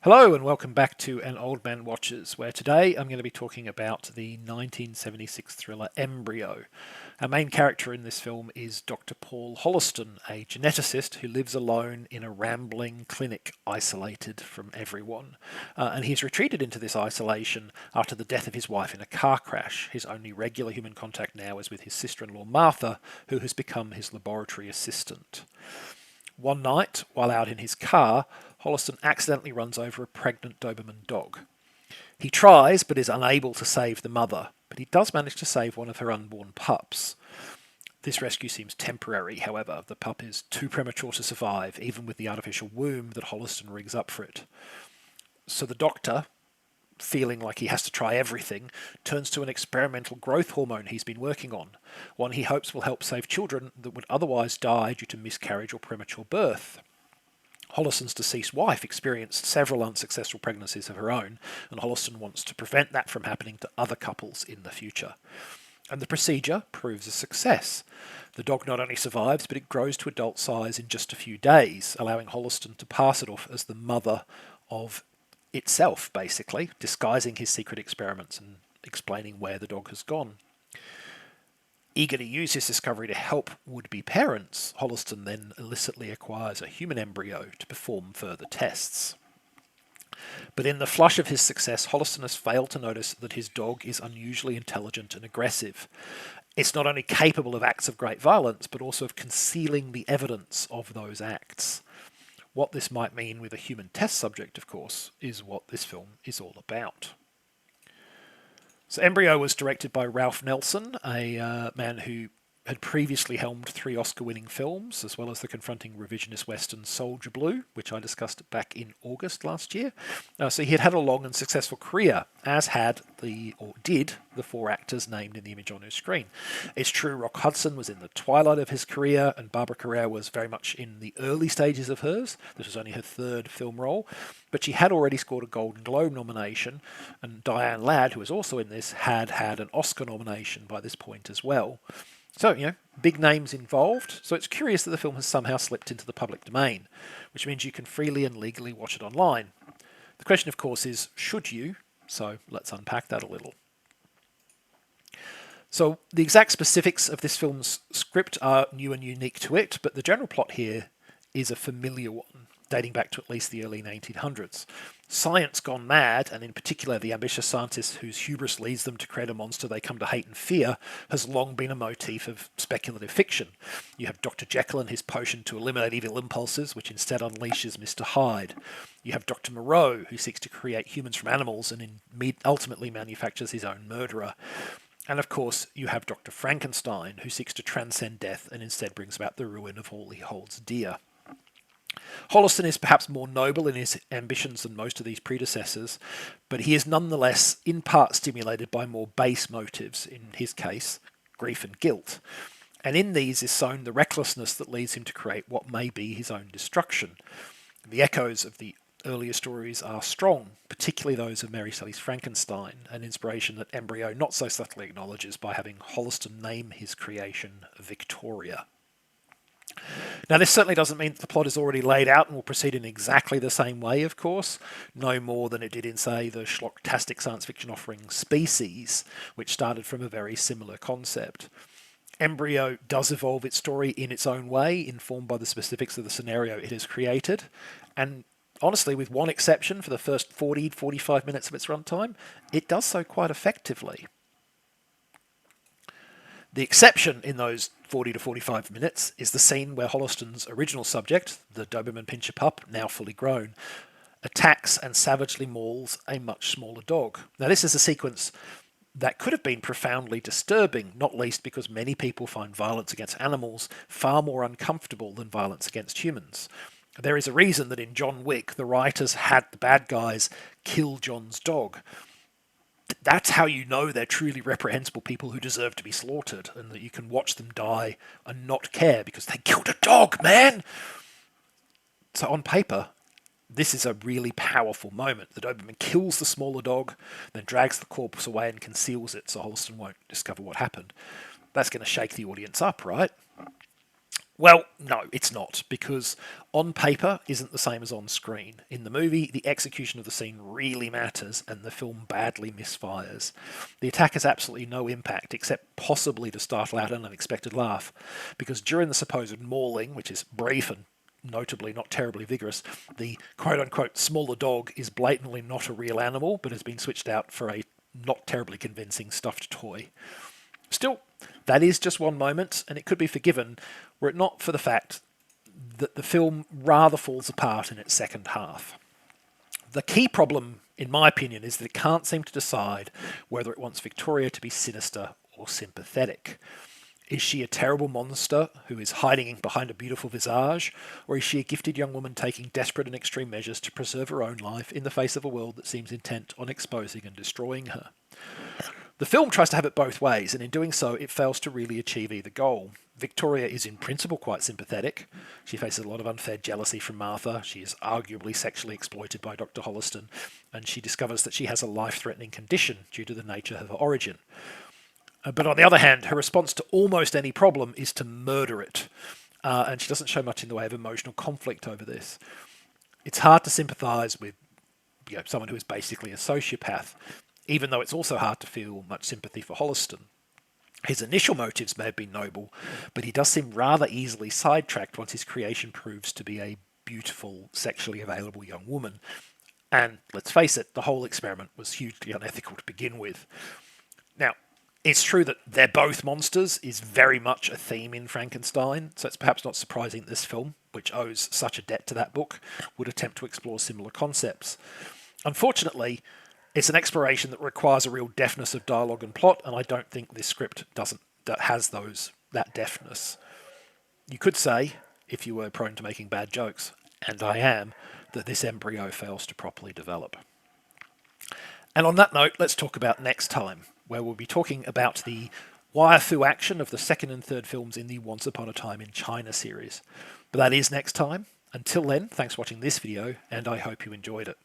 Hello and welcome back to An Old Man Watches, where today I'm going to be talking about the 1976 thriller Embryo. Our main character in this film is Dr. Paul Holliston, a geneticist who lives alone in a rambling clinic isolated from everyone. And he's retreated into this isolation after the death of his wife in a car crash. His only regular human contact now is with his sister-in-law Martha, who has become his laboratory assistant. One night, while out in his car, Holliston accidentally runs over a pregnant Doberman dog. He tries, but is unable to save the mother, but he does manage to save one of her unborn pups. This rescue seems temporary, however. The pup is too premature to survive, even with the artificial womb that Holliston rigs up for it. So the doctor, feeling like he has to try everything, turns to an experimental growth hormone he's been working on, one he hopes will help save children that would otherwise die due to miscarriage or premature birth. Holliston's deceased wife experienced several unsuccessful pregnancies of her own, and Holliston wants to prevent that from happening to other couples in the future. And the procedure proves a success. The dog not only survives, but it grows to adult size in just a few days, allowing Holliston to pass it off as the mother of itself, basically, disguising his secret experiments and explaining where the dog has gone. Eager to use his discovery to help would-be parents, Holliston then illicitly acquires a human embryo to perform further tests. But in the flush of his success, Holliston has failed to notice that his dog is unusually intelligent and aggressive. It's not only capable of acts of great violence, but also of concealing the evidence of those acts. What this might mean with a human test subject, of course, is what this film is all about. So Embryo was directed by Ralph Nelson, a man who had previously helmed 3 Oscar-winning films, as well as the confronting revisionist western Soldier Blue, which I discussed back in August last year. So he had had a long and successful career, as did the 4 actors named in the image on your screen. It's true Rock Hudson was in the twilight of his career, and Barbara Carrere was very much in the early stages of hers. This was only her 3rd film role, but she had already scored a Golden Globe nomination, and Diane Ladd, who was also in this, had an Oscar nomination by this point as well. So, big names involved, so it's curious that the film has somehow slipped into the public domain, which means you can freely and legally watch it online. The question, of course, is, should you? So let's unpack that a little. So the exact specifics of this film's script are new and unique to it, but the general plot here is a familiar one, dating back to at least the early 1900s. Science gone mad, and in particular the ambitious scientist whose hubris leads them to create a monster they come to hate and fear, has long been a motif of speculative fiction. You have Dr. Jekyll and his potion to eliminate evil impulses, which instead unleashes Mr. Hyde. You have Dr. Moreau, who seeks to create humans from animals and ultimately manufactures his own murderer. And of course, you have Dr. Frankenstein, who seeks to transcend death and instead brings about the ruin of all he holds dear. Holliston is perhaps more noble in his ambitions than most of these predecessors, but he is nonetheless in part stimulated by more base motives, in his case, grief and guilt. And in these is sown the recklessness that leads him to create what may be his own destruction. The echoes of the earlier stories are strong, particularly those of Mary Shelley's Frankenstein, an inspiration that Embryo not so subtly acknowledges by having Holliston name his creation Victoria. Now, this certainly doesn't mean that the plot is already laid out and will proceed in exactly the same way, of course, no more than it did in, say, the schlocktastic science fiction offering Species, which started from a very similar concept. Embryo does evolve its story in its own way, informed by the specifics of the scenario it has created, and honestly, with one exception, for the first 40-45 minutes of its runtime, it does so quite effectively. The exception in those 40 to 45 minutes is the scene where Holliston's original subject, the Doberman Pinscher pup, now fully grown, attacks and savagely mauls a much smaller dog. Now, this is a sequence that could have been profoundly disturbing, not least because many people find violence against animals far more uncomfortable than violence against humans. There is a reason that in John Wick, the writers had the bad guys kill John's dog. That's how you know they're truly reprehensible people who deserve to be slaughtered, and that you can watch them die and not care because they killed a dog, man! So on paper, this is a really powerful moment. The Doberman kills the smaller dog, then drags the corpse away and conceals it so Holliston won't discover what happened. That's going to shake the audience up, right? Well, no, it's not, because on paper isn't the same as on screen. In the movie, the execution of the scene really matters, and the film badly misfires. The attack has absolutely no impact, except possibly to startle out an unexpected laugh, because during the supposed mauling, which is brief and notably not terribly vigorous, the quote unquote smaller dog is blatantly not a real animal, but has been switched out for a not terribly convincing stuffed toy. Still, that is just one moment, and it could be forgiven were it not for the fact that the film rather falls apart in its second half. The key problem, in my opinion, is that it can't seem to decide whether it wants Victoria to be sinister or sympathetic. Is she a terrible monster who is hiding behind a beautiful visage, or is she a gifted young woman taking desperate and extreme measures to preserve her own life in the face of a world that seems intent on exposing and destroying her? The film tries to have it both ways, and in doing so, it fails to really achieve either goal. Victoria is in principle quite sympathetic. She faces a lot of unfair jealousy from Martha. She is arguably sexually exploited by Dr. Holliston, and she discovers that she has a life-threatening condition due to the nature of her origin. But on the other hand, her response to almost any problem is to murder it, and she doesn't show much in the way of emotional conflict over this. It's hard to sympathise with someone who is basically a sociopath, even though it's also hard to feel much sympathy for Holliston. His initial motives may have been noble, but he does seem rather easily sidetracked once his creation proves to be a beautiful, sexually available young woman. And let's face it, the whole experiment was hugely unethical to begin with. Now, it's true that they're both monsters is very much a theme in Frankenstein, so it's perhaps not surprising that this film, which owes such a debt to that book, would attempt to explore similar concepts. Unfortunately, it's an exploration that requires a real deftness of dialogue and plot, and I don't think this script has that deftness. You could say, if you were prone to making bad jokes, and I am, that this embryo fails to properly develop. And on that note, let's talk about next time, where we'll be talking about the wire-through action of the second and third films in the Once Upon a Time in China series. But that is next time. Until then, thanks for watching this video, and I hope you enjoyed it.